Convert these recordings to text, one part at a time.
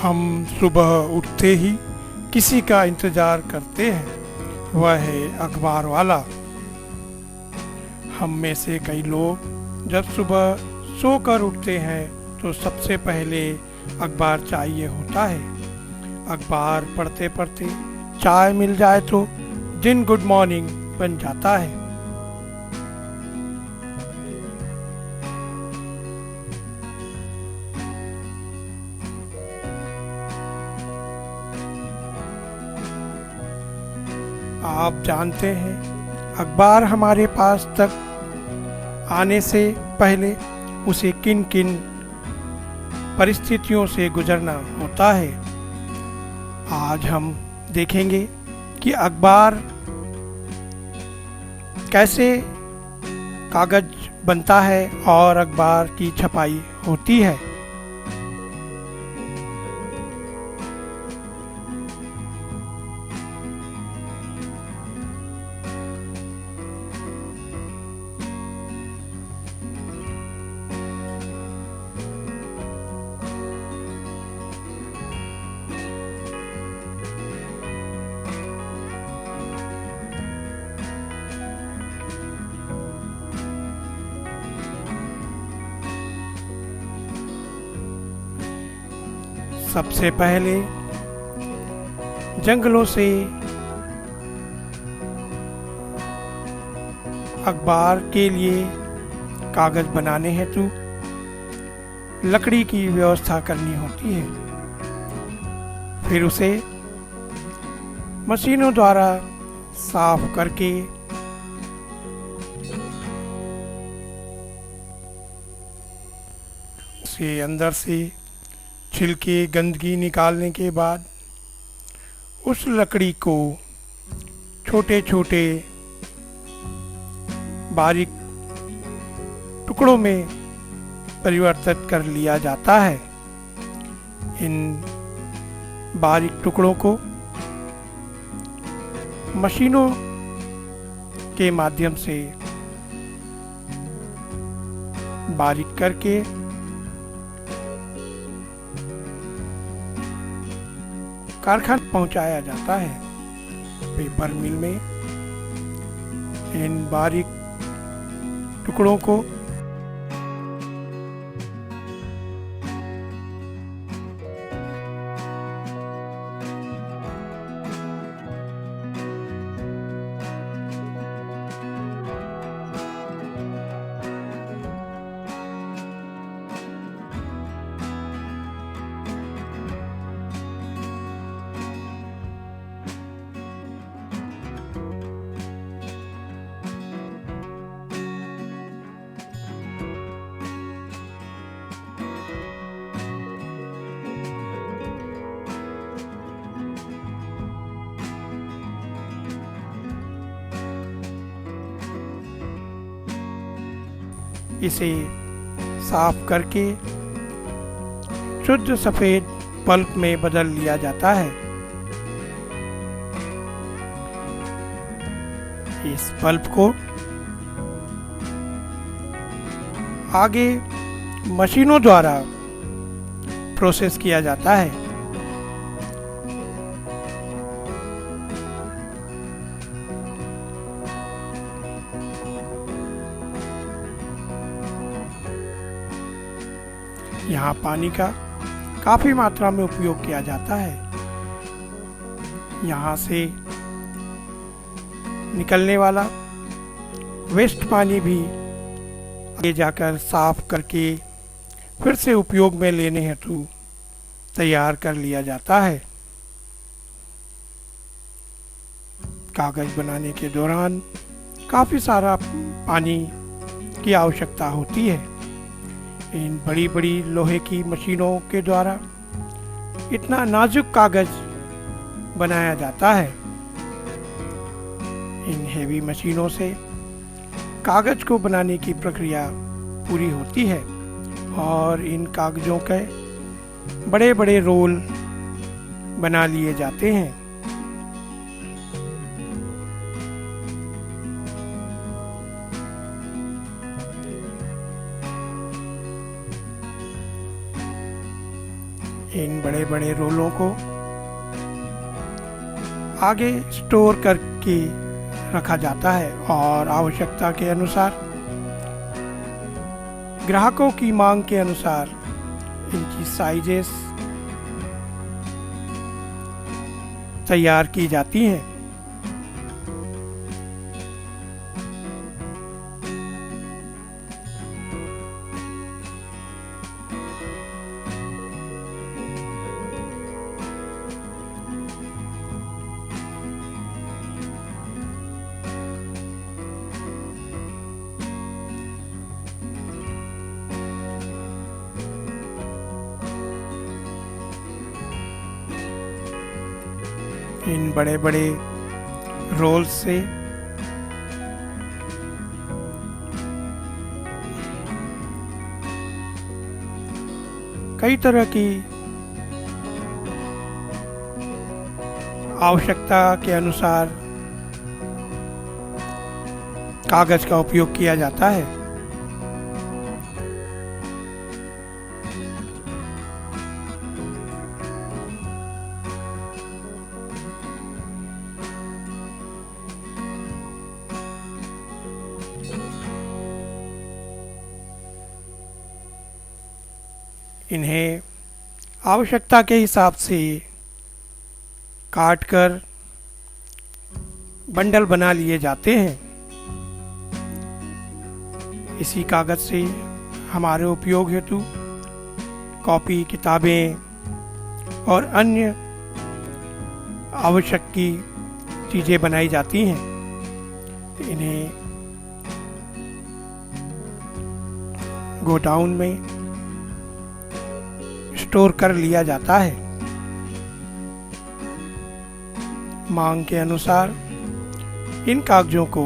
हम सुबह उठते ही किसी का इंतज़ार करते हैं, वह है अखबार वाला। हम में से कई लोग जब सुबह सोकर उठते हैं तो सबसे पहले अखबार चाहिए होता है। अखबार पढ़ते पढ़ते चाय मिल जाए तो दिन गुड मॉर्निंग बन जाता है। आप जानते हैं अखबार हमारे पास तक आने से पहले उसे किन किन परिस्थितियों से गुजरना होता है। आज हम देखेंगे कि अखबार कैसे कागज बनता है और अखबार की छपाई होती है। सबसे पहले जंगलों से अखबार के लिए कागज बनाने हेतु लकड़ी की व्यवस्था करनी होती है। फिर उसे मशीनों द्वारा साफ करके उसे अंदर से छिलके गंदगी निकालने के बाद उस लकड़ी को छोटे छोटे बारीक टुकड़ों में परिवर्तित कर लिया जाता है। इन बारीक टुकड़ों को मशीनों के माध्यम से बारीक करके कारखाने पहुंचाया जाता है। पेपर मिल में इन बारीक टुकड़ों को इसे साफ करके शुद्ध सफेद पल्प में बदल लिया जाता है। इस पल्प को आगे मशीनों द्वारा प्रोसेस किया जाता है। यहाँ पानी का काफी मात्रा में उपयोग किया जाता है। यहाँ से निकलने वाला वेस्ट पानी भी आगे जाकर साफ करके फिर से उपयोग में लेने हेतु तैयार कर लिया जाता है। कागज बनाने के दौरान काफी सारा पानी की आवश्यकता होती है। इन बड़ी बड़ी लोहे की मशीनों के द्वारा इतना नाजुक कागज बनाया जाता है। इन हेवी मशीनों से कागज को बनाने की प्रक्रिया पूरी होती है और इन कागजों के बड़े बड़े रोल बना लिए जाते हैं। इन बड़े बड़े रोलों को आगे स्टोर करके रखा जाता है और आवश्यकता के अनुसार ग्राहकों की मांग के अनुसार इनकी साइजेस तैयार की जाती हैं। इन बड़े बड़े रोल्स से कई तरह की आवश्यकता के अनुसार कागज का उपयोग किया जाता है। इन्हें आवश्यकता के हिसाब से काट कर बंडल बना लिए जाते हैं। इसी कागज से हमारे उपयोग हेतु कॉपी, किताबें और अन्य आवश्यक की चीज़ें बनाई जाती हैं। इन्हें गोडाउन में स्टोर कर लिया जाता है। मांग के अनुसार इन कागजों को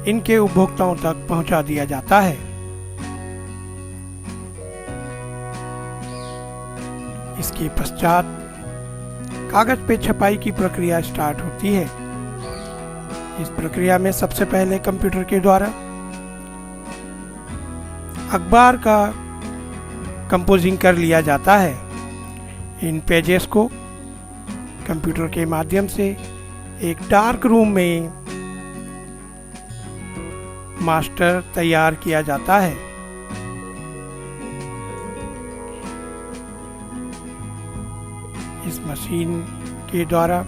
इनके उपभोक्ताओं तक पहुंचा दिया जाता है। इसके पश्चात कागज पे छपाई की प्रक्रिया स्टार्ट होती है। इस प्रक्रिया में सबसे पहले कंप्यूटर के द्वारा अखबार का कंपोजिंग कर लिया जाता है। इन पेजेस को कंप्यूटर के माध्यम से एक डार्क रूम में मास्टर तैयार किया जाता है। इस मशीन के द्वारा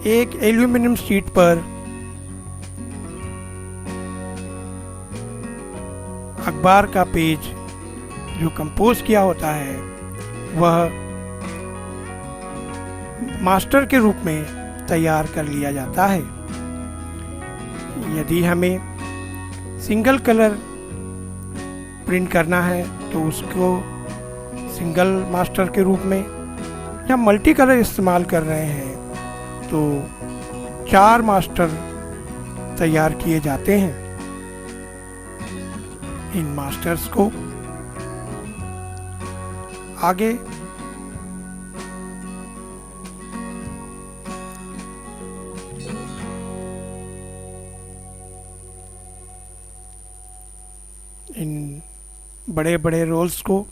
एक एल्यूमिनियम शीट पर अखबार का पेज जो कंपोज किया होता है वह मास्टर के रूप में तैयार कर लिया जाता है। यदि हमें सिंगल कलर प्रिंट करना है तो उसको सिंगल मास्टर के रूप में, या मल्टी कलर इस्तेमाल कर रहे हैं तो 4 मास्टर तैयार किए जाते हैं। इन मास्टर्स को आगे इन बड़े बड़े रोल्स को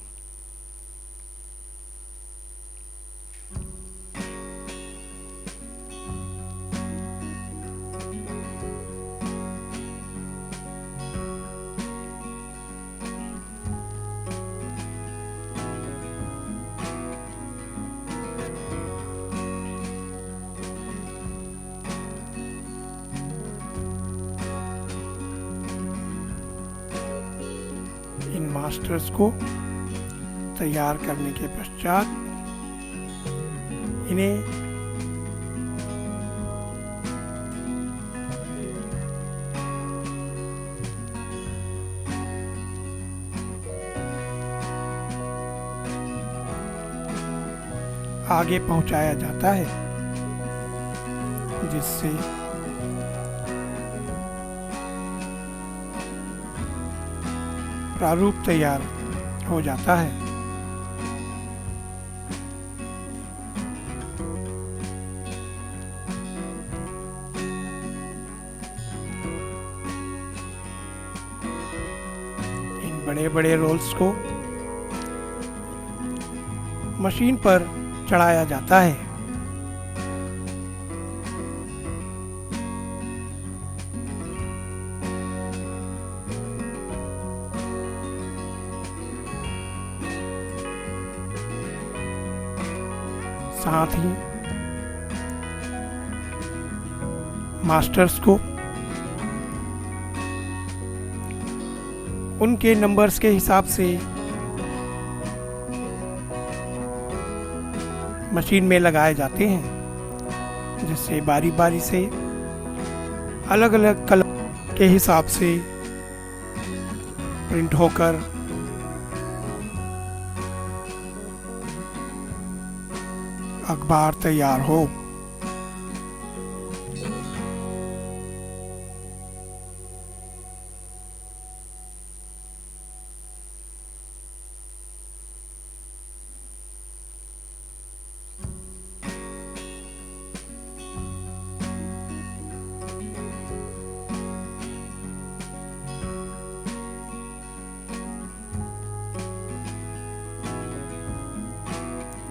इन मास्टर्स को तैयार करने के पश्चात इन्हें आगे पहुंचाया जाता है, जिससे प्रारूप तैयार हो जाता है। इन बड़े बड़े रोल्स को मशीन पर चढ़ाया जाता है। साथ ही मास्टर्स को उनके नंबर्स के हिसाब से मशीन में लगाए जाते हैं, जिससे बारी बारी से अलग अलग कलर के हिसाब से प्रिंट होकर अखबार तैयार हो।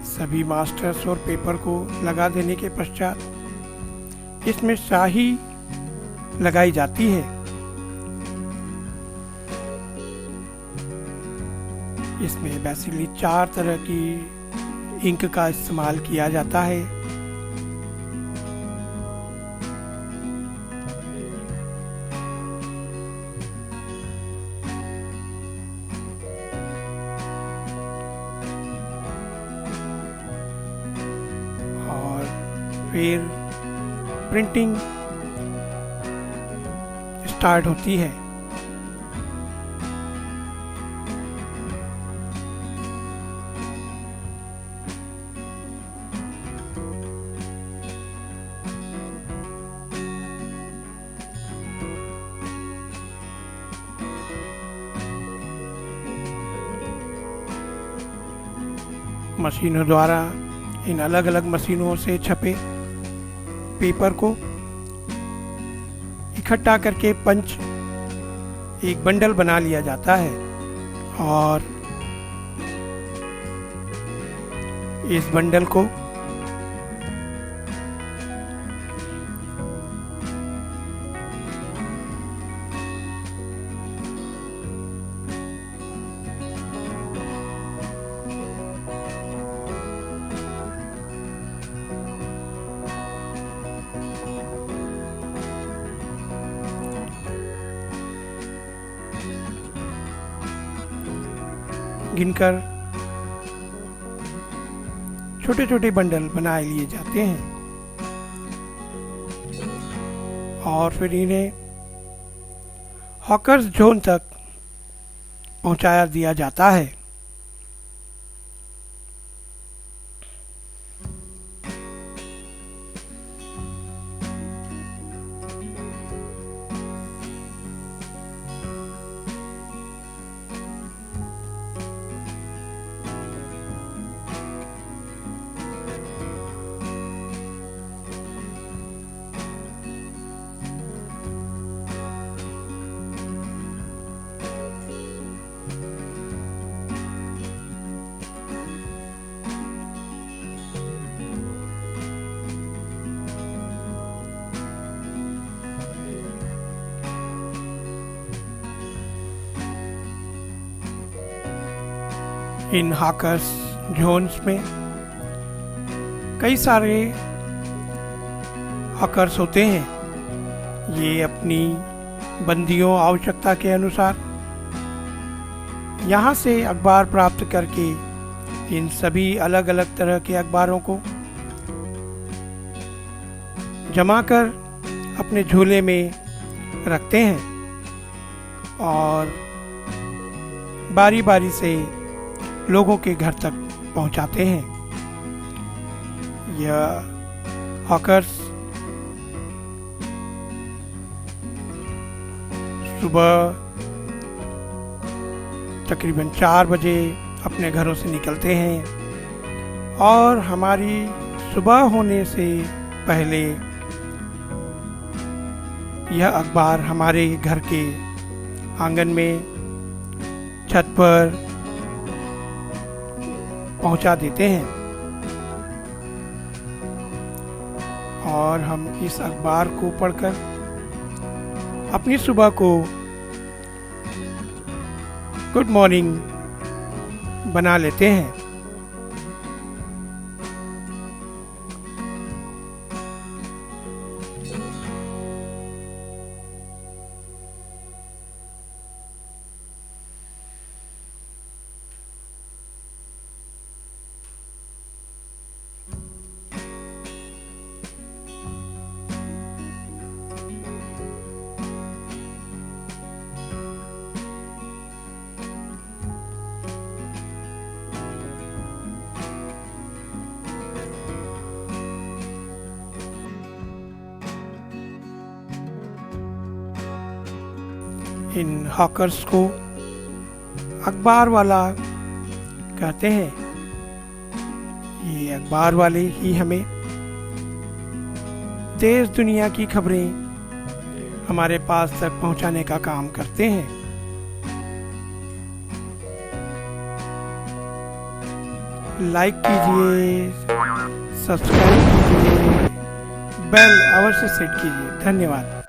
सभी मास्टर्स और पेपर को लगा देने के पश्चात इसमें स्याही लगाई जाती है। इसमें बेसिकली 4 तरह की इंक का इस्तेमाल किया जाता है। फिर प्रिंटिंग स्टार्ट होती है। मशीनों द्वारा इन अलग अलग मशीनों से छपे पेपर को इकट्ठा करके पंच एक बंडल बना लिया जाता है और इस बंडल को गिनकर छोटे छोटे बंडल बनाए लिए जाते हैं और फिर इन्हें हॉकर्स जोन तक पहुंचाया दिया जाता है। इन हॉकर्स जोन्स में कई सारे हॉकर्स होते हैं। ये अपनी बंदियों आवश्यकता के अनुसार यहाँ से अखबार प्राप्त करके इन सभी अलग अलग तरह के अखबारों को जमा कर अपने झोले में रखते हैं और बारी बारी से लोगों के घर तक पहुंचाते हैं। यह हॉकर्स सुबह तकरीबन 4 बजे अपने घरों से निकलते हैं और हमारी सुबह होने से पहले यह अखबार हमारे घर के आंगन में छत पर पहुंचा देते हैं और हम इस अखबार को पढ़कर अपनी सुबह को गुड मॉर्निंग बना लेते हैं। इन हॉकर्स को अखबार वाला कहते हैं। ये अखबार वाले ही हमें देश दुनिया की खबरें हमारे पास तक पहुंचाने का काम करते हैं। लाइक कीजिए, सब्सक्राइब कीजिए, बेल अवश्य सेट कीजिए। धन्यवाद।